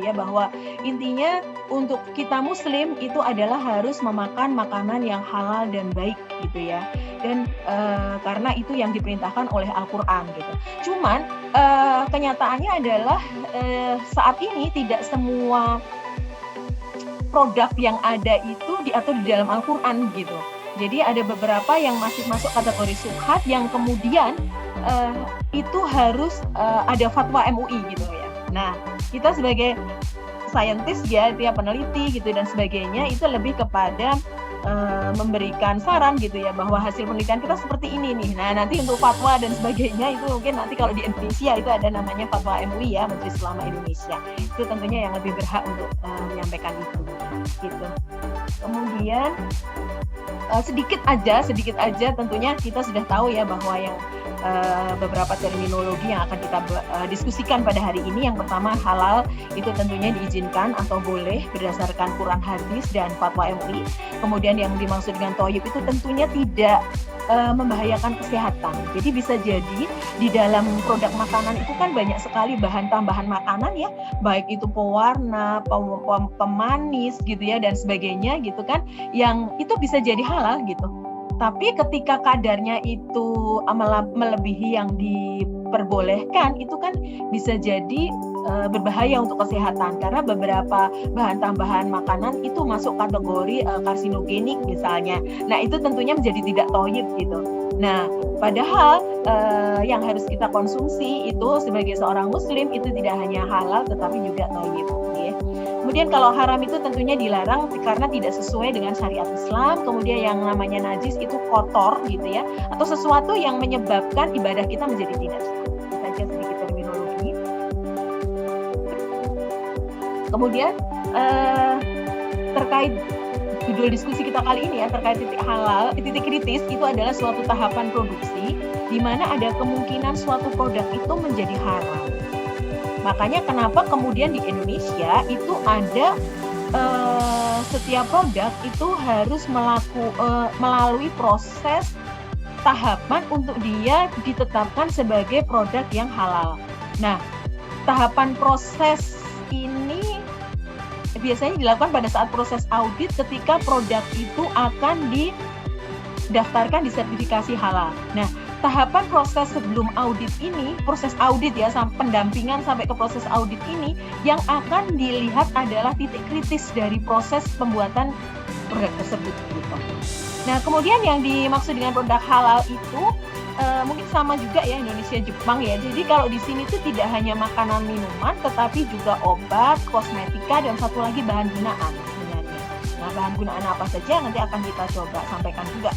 gitu ya, bahwa intinya untuk kita muslim itu adalah harus memakan makanan yang halal dan baik gitu ya. Dan karena itu yang diperintahkan oleh Al-Qur'an gitu. Cuman kenyataannya adalah saat ini tidak semua produk yang ada itu diatur di dalam Al-Qur'an gitu. Jadi ada beberapa yang masih masuk kategori syubhat yang kemudian itu harus ada fatwa MUI gitu ya. Nah, kita sebagai saintis ya, dia peneliti gitu dan sebagainya, itu lebih kepada memberikan saran gitu ya, bahwa hasil penelitian kita seperti ini nih. Nah, nanti untuk fatwa dan sebagainya itu mungkin nanti kalau di Indonesia itu ada namanya fatwa MUI ya, Majelis Ulama Indonesia. Itu tentunya yang lebih berhak untuk menyampaikan itu gitu. Kemudian sedikit aja tentunya kita sudah tahu ya bahwa yang beberapa terminologi yang akan kita diskusikan pada hari ini. Yang pertama, halal itu tentunya diizinkan atau boleh berdasarkan Quran, hadis, dan fatwa MUI. Kemudian yang dimaksud dengan thayyib itu tentunya tidak membahayakan kesehatan. Jadi bisa jadi di dalam produk makanan itu kan banyak sekali bahan tambahan makanan ya, baik itu pewarna, pemanis gitu ya dan sebagainya gitu kan, yang itu bisa jadi halal gitu. Tapi ketika kadarnya itu melebihi yang diperbolehkan, itu kan bisa jadi berbahaya untuk kesehatan, karena beberapa bahan tambahan makanan itu masuk kategori karsinogenik misalnya. Nah, itu tentunya menjadi tidak thayyib gitu. Nah, padahal yang harus kita konsumsi itu sebagai seorang muslim itu tidak hanya halal tetapi juga thayyib ya. Kemudian kalau haram itu tentunya dilarang karena tidak sesuai dengan syariat Islam. Kemudian yang namanya najis itu kotor gitu ya, atau sesuatu yang menyebabkan ibadah kita menjadi tidak sah. Itu saja sedikit terminologi. Kemudian terkait judul diskusi kita kali ini ya, terkait titik halal, titik kritis itu adalah suatu tahapan produksi di mana ada kemungkinan suatu produk itu menjadi haram. Makanya kenapa kemudian di Indonesia itu ada setiap produk itu harus melalui proses tahapan untuk dia ditetapkan sebagai produk yang halal. Nah, tahapan proses ini biasanya dilakukan pada saat proses audit ketika produk itu akan didaftarkan di sertifikasi halal. Nah, tahapan proses sebelum audit ini, proses audit ya, pendampingan sampai ke proses audit ini, yang akan dilihat adalah titik kritis dari proses pembuatan produk tersebut. Gitu. Nah, kemudian yang dimaksud dengan produk halal itu mungkin sama juga ya Indonesia Jepang ya. Jadi kalau di sini tuh tidak hanya makanan minuman, tetapi juga obat, kosmetika, dan satu lagi bahan gunaan sebenarnya. Nah, bahan gunaan apa saja nanti akan kita coba sampaikan juga.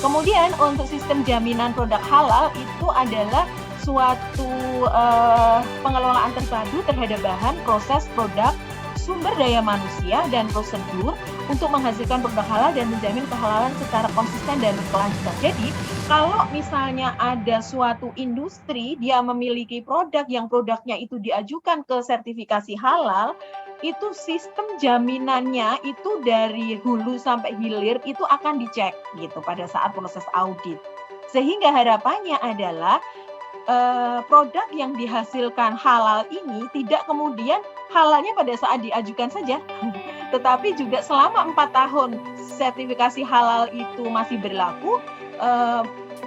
Kemudian untuk sistem jaminan produk halal itu adalah suatu pengelolaan terpadu terhadap bahan, proses, produk, sumber daya manusia, dan prosedur untuk menghasilkan produk halal dan menjamin kehalalan secara konsisten dan berkelanjutan. Jadi, kalau misalnya ada suatu industri, dia memiliki produk yang produknya itu diajukan ke sertifikasi halal, itu sistem jaminannya itu dari hulu sampai hilir itu akan dicek gitu pada saat proses audit. Sehingga harapannya adalah produk yang dihasilkan halal ini tidak kemudian halalnya pada saat diajukan saja, tetapi juga selama 4 tahun sertifikasi halal itu masih berlaku,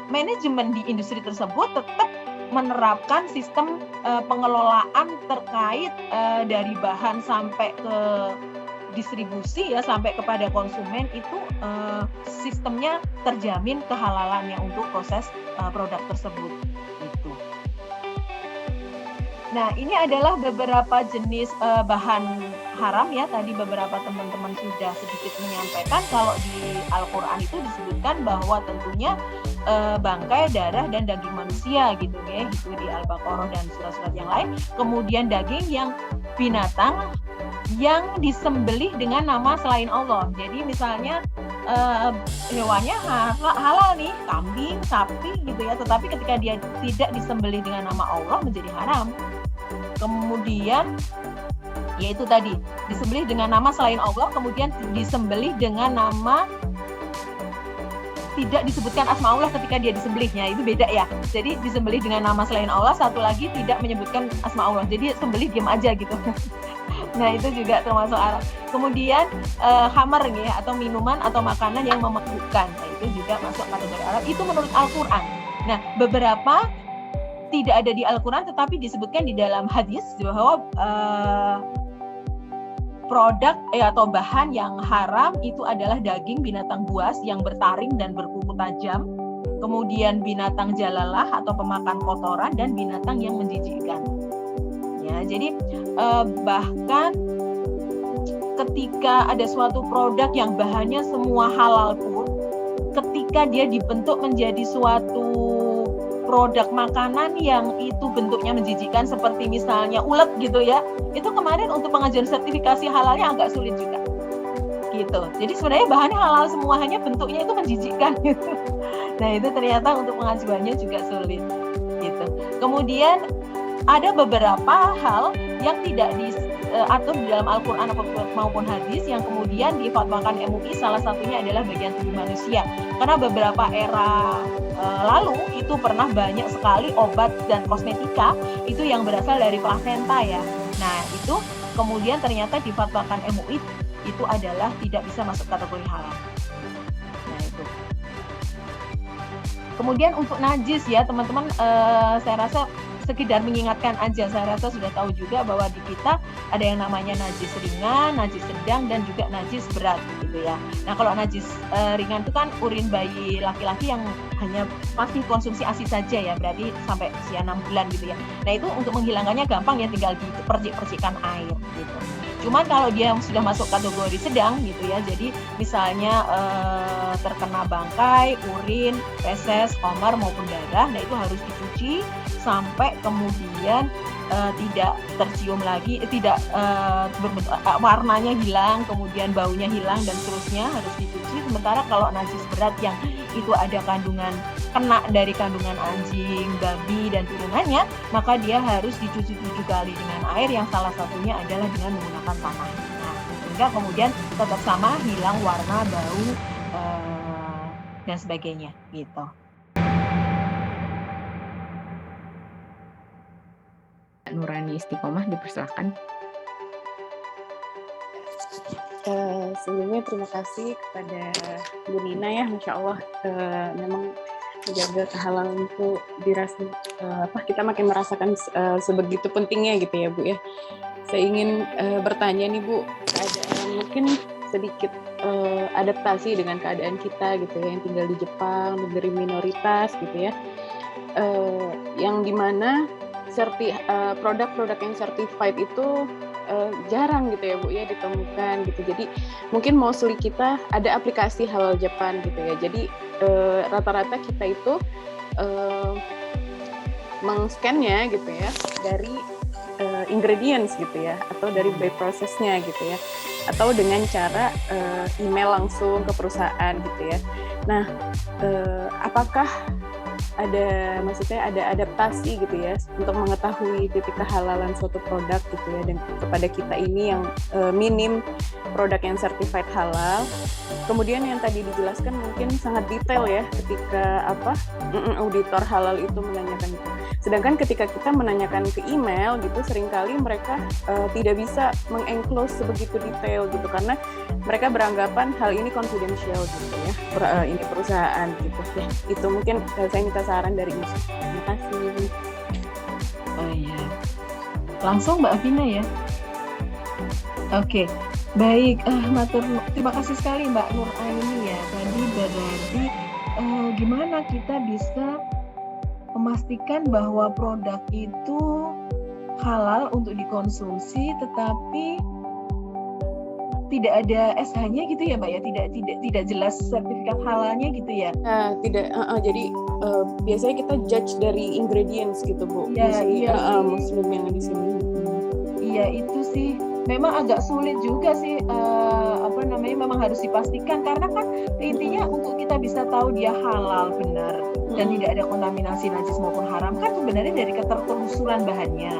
manajemen di industri tersebut tetap menerapkan sistem pengelolaan terkait dari bahan sampai ke distribusi ya, sampai kepada konsumen itu sistemnya terjamin kehalalannya untuk proses produk tersebut gitu. Nah, ini adalah beberapa jenis bahan haram ya. Tadi beberapa teman-teman sudah sedikit menyampaikan kalau di Al-Qur'an itu disebutkan bahwa tentunya bangkai, darah, dan daging manusia gitu ya, itu di Al-Baqarah dan surat-surat yang lain. Kemudian daging yang binatang yang disembelih dengan nama selain Allah. Jadi misalnya hewannya halal nih, kambing, sapi gitu ya, tetapi ketika dia tidak disembelih dengan nama Allah menjadi haram. Kemudian yaitu tadi disembelih dengan nama selain Allah, kemudian disembelih dengan nama tidak disebutkan asmaullah ketika dia disembelihnya, itu beda ya. Jadi disembelih dengan nama selain Allah, satu lagi tidak menyebutkan asmaullah, jadi sembelih diam aja gitu. Nah itu juga termasuk haram. Kemudian khamar ya, atau minuman atau makanan yang memabukkan. Nah itu juga masuk kategori haram. Itu menurut Al-Quran. Nah beberapa tidak ada di Al-Quran tetapi disebutkan di dalam hadis bahwa produk atau bahan yang haram itu adalah daging binatang buas yang bertaring dan berkuku tajam, kemudian binatang jalalah atau pemakan kotoran, dan binatang yang menjijikkan. Ya, jadi bahkan ketika ada suatu produk yang bahannya semua halal pun, ketika dia dibentuk menjadi suatu produk makanan yang itu bentuknya menjijikkan seperti misalnya ulet gitu ya, itu kemarin untuk pengajuan sertifikasi halalnya agak sulit juga gitu. Jadi sebenarnya bahannya halal semua, hanya bentuknya itu menjijikkan gitu. Nah itu ternyata untuk pengajuannya juga sulit gitu. Kemudian ada beberapa hal yang tidak diatur di dalam Al-Quran maupun hadis yang kemudian difatwakan MUI, salah satunya adalah bagian tubuh manusia. Karena beberapa era lalu itu pernah banyak sekali obat dan kosmetika itu yang berasal dari plasenta ya. Nah itu kemudian ternyata difatwakan MUI itu adalah tidak bisa masuk kategori halal. Nah itu. Kemudian untuk najis ya teman-teman, saya rasa sekedar mengingatkan aja, saya rasa sudah tahu juga bahwa di kita ada yang namanya najis ringan, najis sedang, dan juga najis berat gitu ya. Nah kalau najis ringan itu kan urin bayi laki-laki yang hanya pasti konsumsi ASI saja ya, berarti sampai usia 6 bulan gitu ya. Nah itu untuk menghilangkannya gampang ya, tinggal dipercik-percikkan air gitu. Cuman kalau dia sudah masuk kategori sedang gitu ya, jadi misalnya terkena bangkai, urin, feses, komar maupun darah, nah itu harus dicuci sampai kemudian tidak tercium lagi, tidak warnanya hilang, kemudian baunya hilang dan seterusnya, harus dicuci. Sementara kalau najis berat yang itu ada kandungan kena dari kandungan anjing, babi dan turunannya, maka dia harus dicuci 7 kali dengan air yang salah satunya adalah dengan menggunakan tanah. Nah, sehingga kemudian tetap sama, hilang warna, bau dan sebagainya gitu. Nurani Istiqomah, dipersilakan. Sebelumnya terima kasih kepada Bu Nina ya, Masya Allah, memang menjaga kehalalan itu dirasa kita makin merasakan sebegitu pentingnya gitu ya Bu ya. Saya ingin bertanya nih Bu, keadaan mungkin sedikit adaptasi dengan keadaan kita gitu ya, yang tinggal di Jepang, negeri minoritas gitu ya, yang dimana produk-produk yang certified itu jarang gitu ya Bu ya ditemukan gitu. Jadi mungkin mostly kita ada aplikasi Halal Japan gitu ya. Jadi rata-rata kita itu meng-scan-nya gitu ya dari ingredients gitu ya, atau dari by process-nya gitu ya, atau dengan cara email langsung ke perusahaan gitu ya. Nah, apakah ada adaptasi gitu ya untuk mengetahui titik kehalalan suatu produk gitu ya, dan kepada kita ini yang minim produk yang certified halal. Kemudian yang tadi dijelaskan mungkin sangat detail ya ketika auditor halal itu menanyakan itu. Sedangkan ketika kita menanyakan ke email gitu, seringkali mereka tidak bisa mengenclose sebegitu detail gitu, karena mereka beranggapan hal ini confidential gitu ya, ini perusahaan gitu ya. Itu mungkin saya minta saran dari Yusuf. Terima kasih. Oh iya, langsung Mbak Vina ya. Oke, baik. Terima kasih sekali Mbak Nur Aini ya. Tadi berarti gimana kita bisa memastikan bahwa produk itu halal untuk dikonsumsi, tetapi tidak ada SH-nya gitu ya Mbak ya, tidak jelas sertifikat halalnya gitu ya. Jadi biasanya kita judge dari ingredients gitu Bu. Muslim yang di sini. Iya itu sih memang agak sulit juga sih, memang harus dipastikan, karena kan intinya untuk kita bisa tahu dia halal benar dan tidak ada kontaminasi najis maupun haram kan sebenarnya dari ketertelusuran bahannya,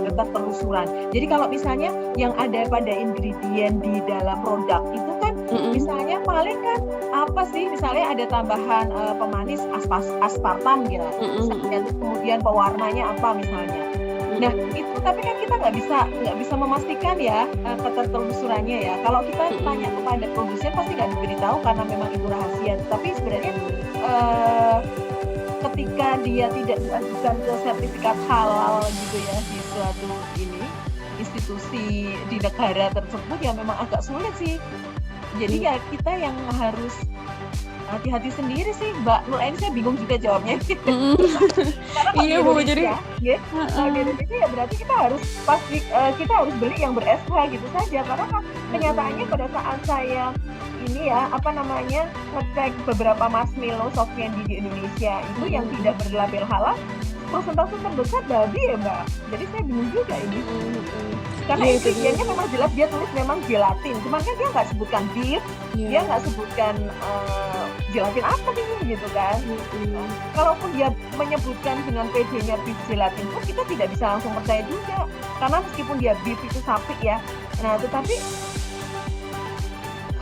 ketertelusuran. Jadi kalau misalnya yang ada pada ingredient di dalam produk itu kan misalnya paling kan apa sih, misalnya ada tambahan pemanis aspartam gitu, kemudian pewarnanya apa misalnya. Nah, itu tapi kan kita nggak bisa memastikan ya ketertelusurannya ya. Kalau kita tanya kepada produsen pasti nggak diberitahu karena memang itu rahasia. Tapi sebenarnya ketika dia tidak diajukan ke sertifikat halal gitu ya di suatu institusi di negara tersebut ya memang agak sulit sih. Jadi ya kita yang harus hati-hati sendiri sih, Mbak Nur. Ini saya bingung juga jawabnya. Karena Iya, Bu, jadi kalau di Indonesia ya berarti kita harus kita harus beli yang ber-SH gitu saja. Karena kan kenyataannya pada saat saya ngecek beberapa marshmallow soft candy di Indonesia itu yang tidak berlabel halal, persentase terbesar babi ya, Mbak. Jadi saya bingung juga ini. Karena ingredientnya memang jelas dia tulis memang gelatin, cuman kan dia nggak sebutkan beef, dia nggak sebutkan gelatin apa nih gitu kan. Kalaupun dia menyebutkan dengan PD-nya beef gelatin pun kita tidak bisa langsung percaya juga, karena meskipun dia beef itu sapi ya. Nah tetapi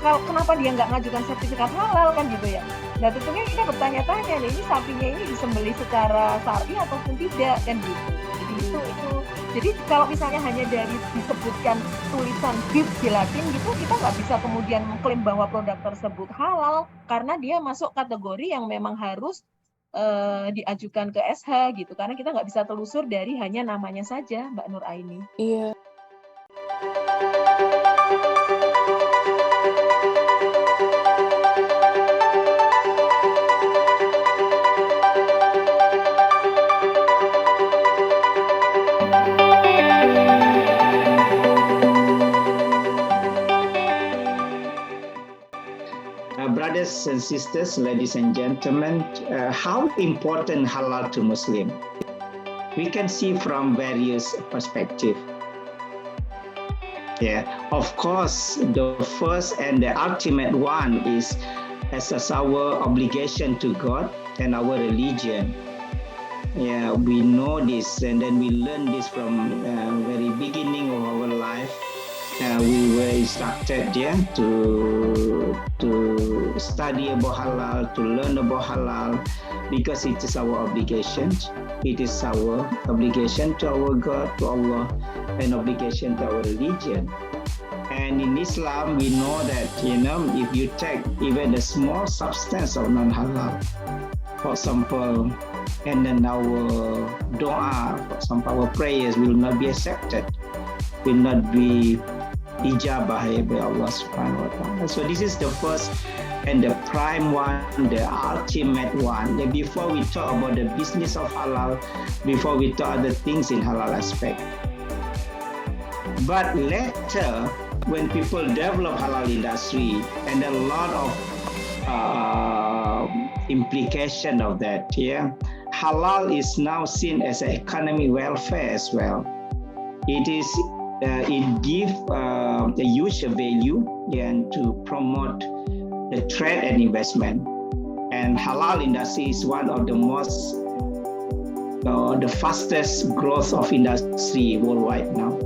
kenapa dia nggak ngajukan sertifikat halal kan gitu ya. Nah tentunya kita bertanya-tanya nih, ini sapinya ini disembelih secara syar'i ataupun tidak kan gitu. Jadi kalau misalnya hanya dari disebutkan tulisan beef gelatin gitu, kita nggak bisa kemudian mengklaim bahwa produk tersebut halal karena dia masuk kategori yang memang harus diajukan ke SH gitu. Karena kita nggak bisa telusur dari hanya namanya saja, Mbak Nur Aini. Iya. Brothers and sisters, ladies and gentlemen, how important halal to Muslim? We can see from various perspectives. Yeah, of course, the first and the ultimate one is as our obligation to God and our religion. Yeah, we know this, and then we learn this from very beginning of our life. We were instructed to study about halal, to learn about halal, because it is our obligation. It is our obligation to our God, to Allah, and obligation to our religion. And in Islam, we know that, if you take even a small substance of non-halal, for example, and then our dua, for example, our prayers will not be accepted, will not be ijabah by Allah subhanahu wa ta'ala. So this is the first and the prime one, the ultimate one. And before we talk about the business of halal, before we talk other things in halal aspect. But later, when people develop halal industry, and a lot of implication of that, halal is now seen as an economic welfare as well. It gives a huge value and to promote the trade and investment. And halal industry is one of the most, the fastest growth of industry worldwide now,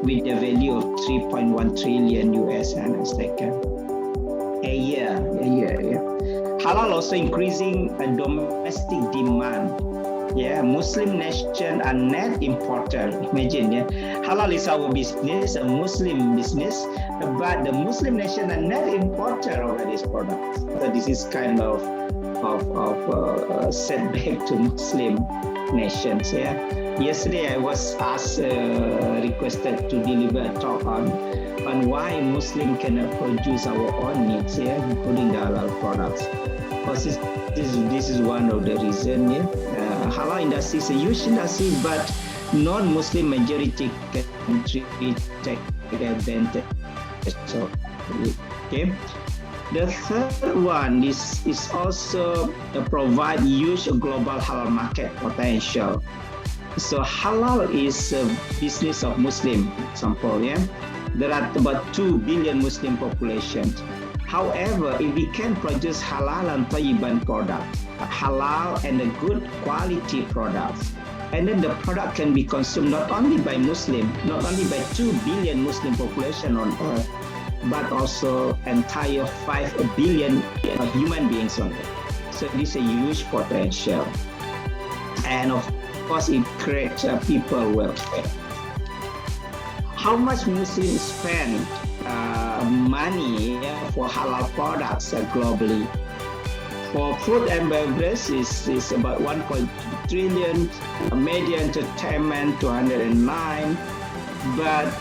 with the value of 3.1 trillion US and a year. Halal also increasing a domestic demand. Muslim nation are net importer. Imagine, halal is our business, a Muslim business, but the Muslim nation are net importer of these products. So this is kind of setback to Muslim nations. Yesterday I was requested to deliver a talk on why Muslim cannot produce our own needs, including the halal products. Because this is one of the reasons. Halal industry is a huge industry, but non-Muslim majority country take advantage. So, the third one is also provide huge global halal market potential. So halal is a business of Muslim, example, There are about 2 billion Muslim population. However, if we can produce halal and tayyiban products, halal and a good quality products, and then the product can be consumed not only by Muslim, not only by 2 billion Muslim population on earth, but also entire 5 billion human beings on earth. So this is a huge potential. And of course, it creates people welfare. How much Muslims spend money for halal products globally? For food and beverage is about 1.2 trillion, media entertainment 209, but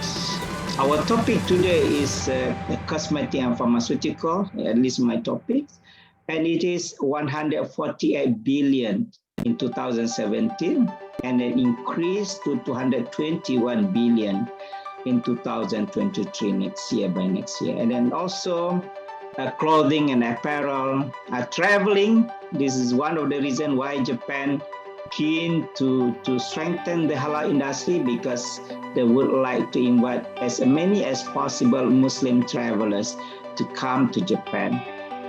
our topic today is cosmetic and pharmaceutical, at least my topic, and it is 148 billion in 2017, and an increase to 221 billion in 2023 next year, and then also clothing and apparel, traveling. This is one of the reasons why Japan keen to strengthen the halal industry, because they would like to invite as many as possible Muslim travelers to come to Japan.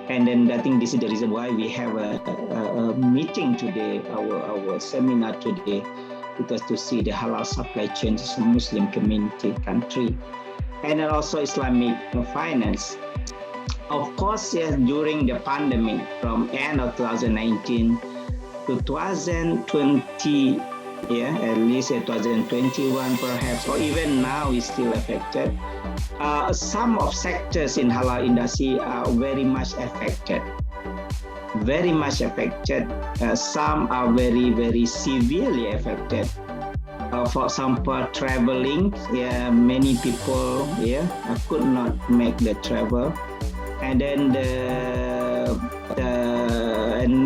And then I think this is the reason why we have a meeting today, our seminar today, because to see the halal supply chains in Muslim community country. And then also Islamic finance. Of course, yes, during the pandemic from end of 2019 to 2020, at least 2021 perhaps, or even now is still affected. Some of sectors in halal industry are very much affected. Very much affected. Some are very, very severely affected. For example, traveling, many people could not make the travel. And then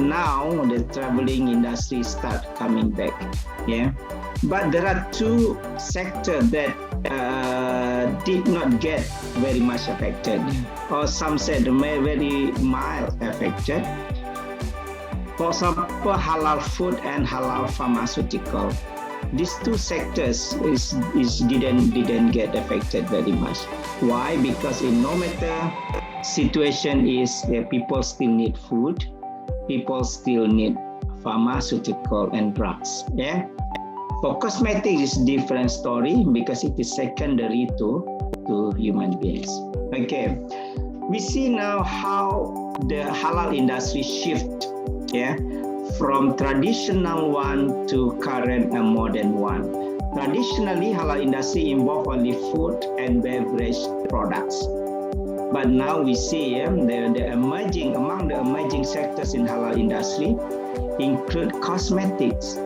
now the traveling industry start coming back. But there are two sectors that did not get very much affected, or some said very mild affected. For example, halal food and halal pharmaceutical. These two sectors didn't get affected very much. Why? Because in no matter situation is people still need food, people still need pharmaceutical and drugs. For cosmetics is different story because it is secondary to human beings. Okay, we see now how the halal industry shift from traditional one to current and modern one. Traditionally, halal industry involved only food and beverage products. But now we see among the emerging sectors in halal industry include cosmetics,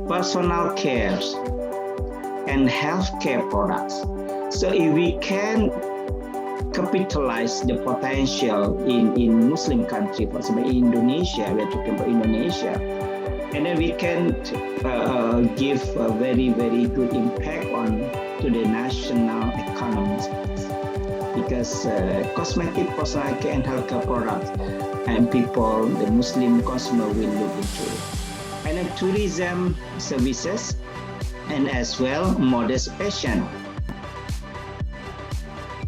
personal care, and healthcare products. So if we can capitalize the potential in Muslim country, for example Indonesia, we are talking about Indonesia, and then we can give a very, very good impact to the national economy. Because cosmetic, personal care, and healthcare products, and people, the Muslim consumer will look into it. And then tourism services, and as well modest fashion.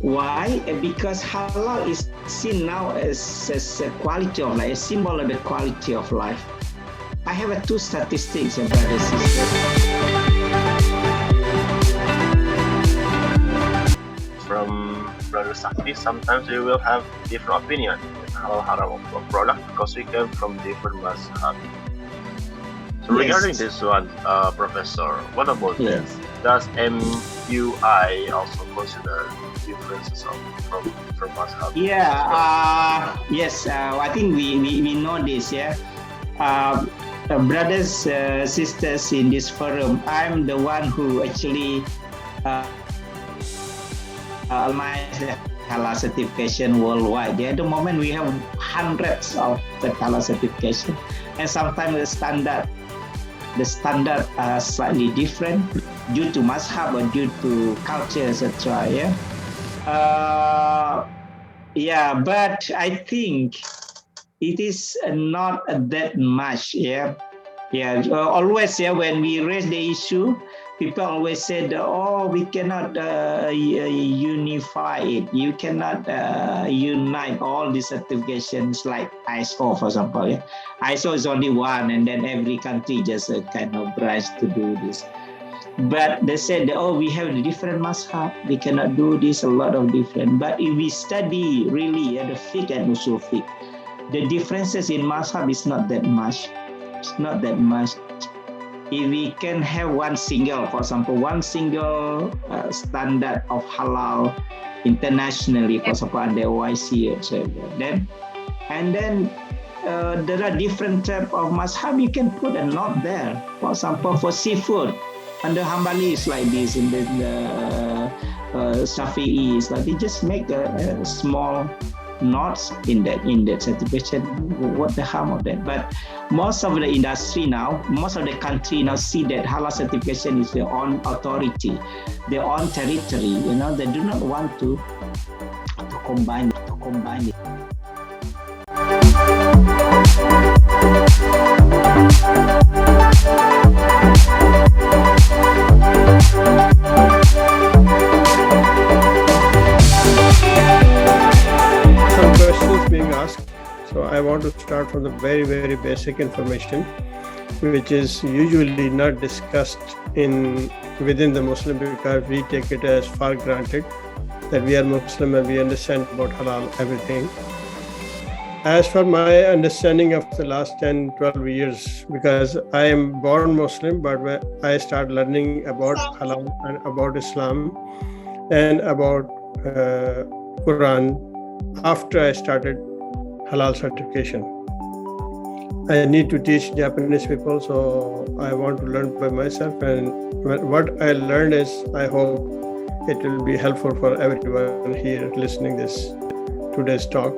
Why? Because halal is seen now as a quality of life, a symbol of the quality of life. I have two statistics, brothers and sisters. From Brother Sakti, sometimes we will have different opinion with halal haram of product because we come from different mazhab. So regarding this one, Professor, what about this? Does MUI also consider differences from mazhab? Yes. I think we know this. Brothers, sisters in this forum, I'm the one who actually halal certification worldwide. At the moment, we have hundreds of the halal certification, and sometimes the standard are slightly different due to mazhab or due to culture, etc. But I think it is not that much. Always, when we raise the issue, people always said, we cannot unify it. You cannot unite all the certifications like ISO, for example. ISO is only one, and then every country just kind of branch to do this. But they said, we have the different mazhab. We cannot do this, a lot of different. But if we study really the fiqh and usul fiqh, the differences in mazhab is not that much. It's not that much. if we can have one single standard of halal internationally, for example, under OIC, etc. Then there are different type of mazhab. You can put a note there. For example, for seafood, under Hanbali is like this, in the Shafi'i is like they just make a small notes in that certification. What the harm of that? But most of the industry now, most of the country now see that halal certification is their own authority, their own territory. They do not want to combine it. Some questions being asked. So I want to start from the very, very basic information, which is usually not discussed within the Muslim, because we take it as far granted that we are Muslim and we understand about halal everything. As for my understanding of the last 10, 12 years, because I am born Muslim, but when I start learning about halal and about Islam and about Quran after I started halal certification. I need to teach Japanese people, so I want to learn by myself, and what I learned is, I hope it will be helpful for everyone here listening today's talk.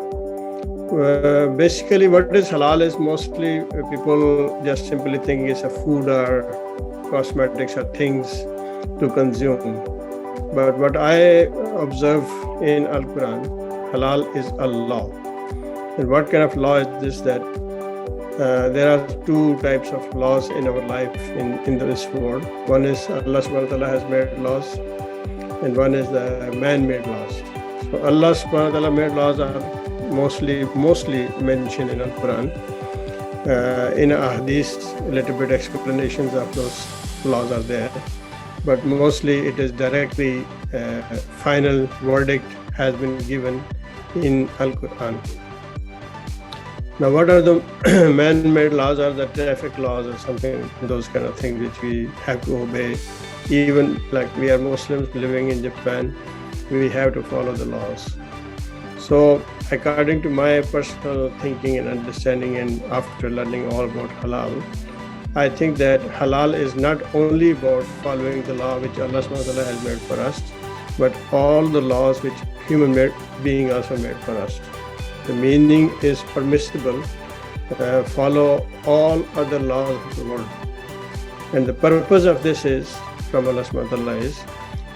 Basically, what is halal is mostly people just simply think it's a food or cosmetics or things to consume. But what I observe in Al-Quran, halal is a law. And what kind of law is this? That there are two types of laws in our life in this world. One is Allah subhanahu wa ta'ala has made laws, and one is the man-made laws. So Allah subhanahu wa ta'ala made laws are mostly mentioned in Al-Quran. In Ahadith, a little bit explanations of those laws are there, but mostly it is directly final verdict has been given in Al-Quran. Now, what are the man-made laws? Are the traffic laws or something, those kind of things which we have to obey. Even like we are Muslims living in Japan, we have to follow the laws. So, according to my personal thinking and understanding, and after learning all about halal, I think that halal is not only about following the law which Allah subhanahu wa ta'ala has made for us, but all the laws which human being also made for us. The meaning is permissible, follow all other laws of the world. And the purpose of this is, from Allah subhanahu wa ta'ala, is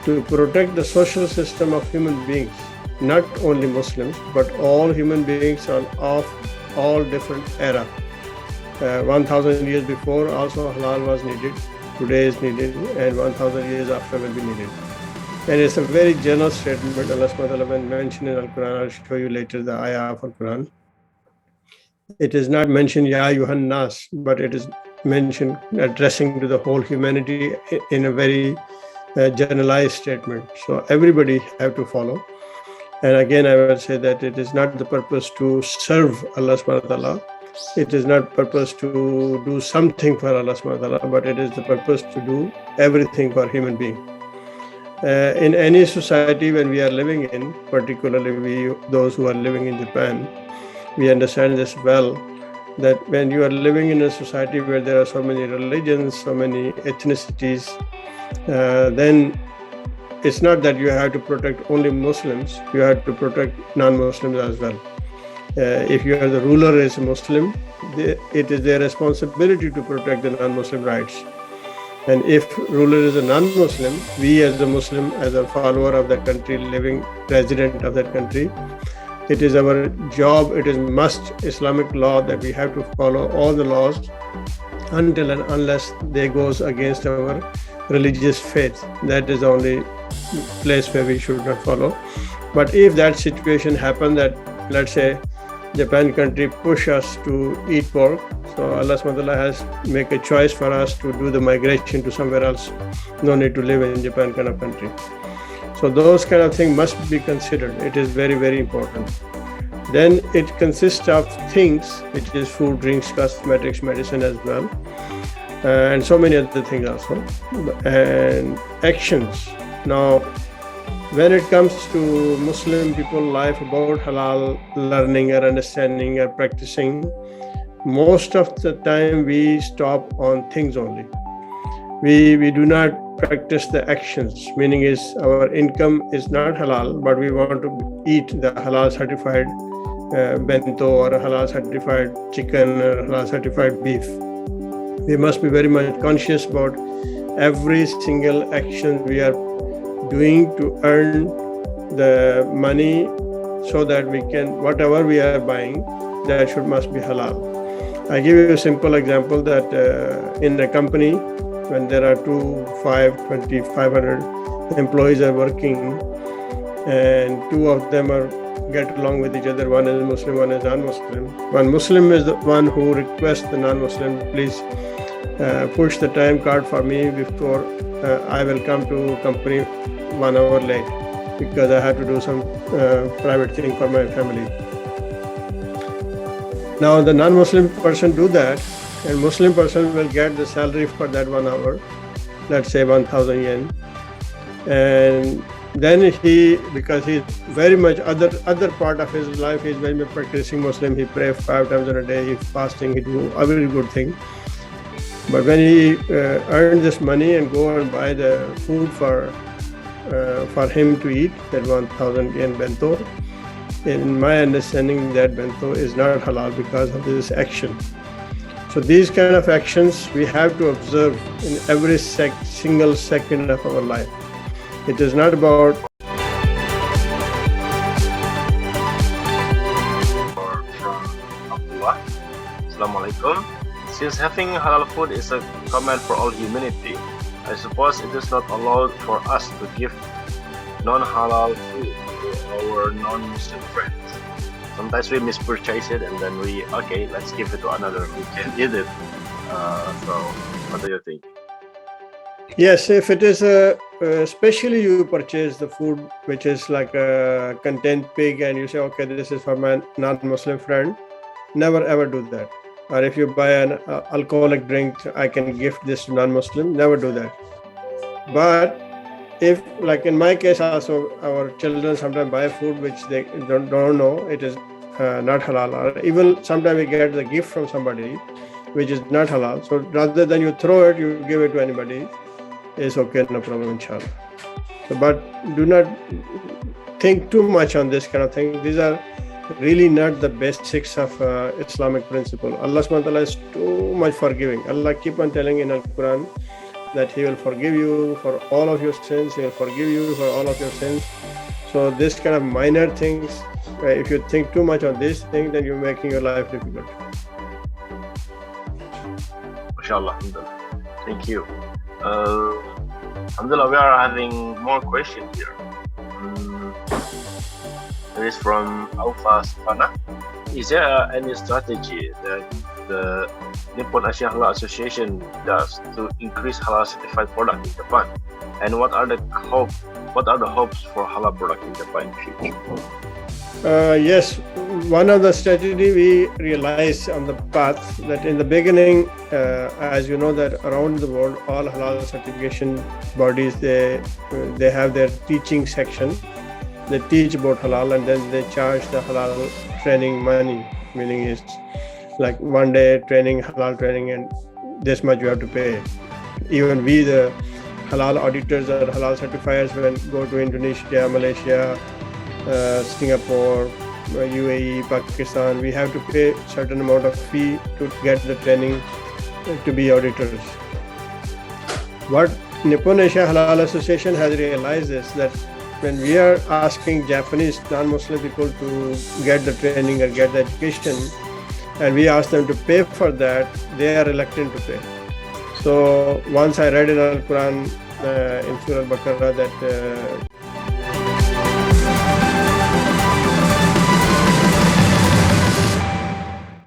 to protect the social system of human beings, not only Muslims, but all human beings of all different era. 1,000 years before also halal was needed, today is needed, and 1,000 years after will be needed. And it's a very general statement Allah subhanahu wa ta'ala mentioned in Al-Quran. I'll show you later the ayah of Al-Quran. It is not mentioned Ya Ayyuhan Nas, but it is mentioned addressing to the whole humanity in a very generalized statement. So everybody have to follow. And again, I will say that it is not the purpose to serve Allah subhanahu wa ta'ala. It is not purpose to do something for Allah subhanahu wa ta'ala, but it is the purpose to do everything for human being. In any society when we are living in, particularly those who are living in Japan, we understand this well, that when you are living in a society where there are so many religions, so many ethnicities, then it's not that you have to protect only Muslims, you have to protect non-Muslims as well. If you are the ruler is a Muslim, it is their responsibility to protect the non-Muslim rights. And if ruler is a non-Muslim, we as a Muslim, as a follower of that country, living resident of that country, it is our job, it is must Islamic law that we have to follow all the laws until and unless they goes against our religious faith. That is the only place where we should not follow. But if that situation happens that, let's say, Japan country push us to eat pork, so Allah subhanahu wa ta'ala has make a choice for us to do the migration to somewhere else. No need to live in Japan kind of country. So those kind of things must be considered. It is very, very important. Then it consists of things which is food, drinks, cosmetics, medicine as well. and so many other things also, and actions. Now, when it comes to Muslim people life about halal learning or understanding or practicing, most of the time we stop on things only. We do not practice the actions, meaning is our income is not halal, but we want to eat the halal certified bento or halal certified chicken or halal certified beef. We must be very much conscious about every single action we are doing to earn the money, so that we can, whatever we are buying, that must be halal. I give you a simple example that in a company, when there are 500 employees are working, and two of them get along with each other. One is Muslim, one is non-Muslim. One Muslim is the one who requests the non-Muslim, please push the time card for me before I will come to company 1 hour late, because I have to do some private thing for my family. Now the non-Muslim person do that, and Muslim person will get the salary for that 1 hour, let's say 1,000 yen, and then he, because he's very much other part of his life, he's very much practicing Muslim. He prays 5 times a day, he's fasting, he do a very good thing. But when he earn this money and go and buy the food for him to eat, that 1,000 yen bento, in my understanding, that bento is not halal because of this action. So these kind of actions we have to observe in every single second of our life. It is not about from Abdullah. Assalamualaikum. Since having halal food is a command for all humanity, I suppose it is not allowed for us to give non-halal food to our non-Muslim friends. Sometimes we mispurchase it and then let's give it to another who can eat it. So what do you think? Yes, if it is especially you purchase the food which is like a content pig, and you say, okay, this is for my non-Muslim friend, never ever do that. Or if you buy an alcoholic drink, I can gift this to non-Muslim, never do that. But if, like in my case also, our children sometimes buy food which they don't know, it is not halal, or even sometimes we get the gift from somebody which is not halal. So rather than you throw it, you give it to anybody. It's okay, no problem, inshallah. So, but do not think too much on this kind of thing. These are really not the basics of Islamic principle. Allah subhanahu wa ta'ala is too much forgiving. Allah keep on telling in Al-Quran that He will forgive you for all of your sins. He will forgive you for all of your sins. So this kind of minor things, if you think too much on this thing, then you're making your life difficult. MashaAllah. Thank you. Alhamdulillah, we are having more questions here. It is from Alpha Savannah. Is there any strategy that the Nippon Asia Halal Association does to increase halal certified product in Japan? And what are the hopes for halal product in Japan in the future? Yes, one of the strategy we realized on the path that in the beginning, as you know, that around the world, all halal certification bodies, they have their teaching section. They teach about halal and then they charge the halal training money, meaning it's like 1 day training, halal training, and this much you have to pay. Even we, the halal auditors or halal certifiers, when go to Indonesia, Malaysia, Singapore, UAE, Pakistan, we have to pay certain amount of fee to get the training to be auditors. What Nippon Asia Halal Association has realized is that when we are asking Japanese non-Muslim people to get the training or get the education, and we ask them to pay for that, they are reluctant to pay. So once I read in Al-Quran in Surah Al-Baqarah that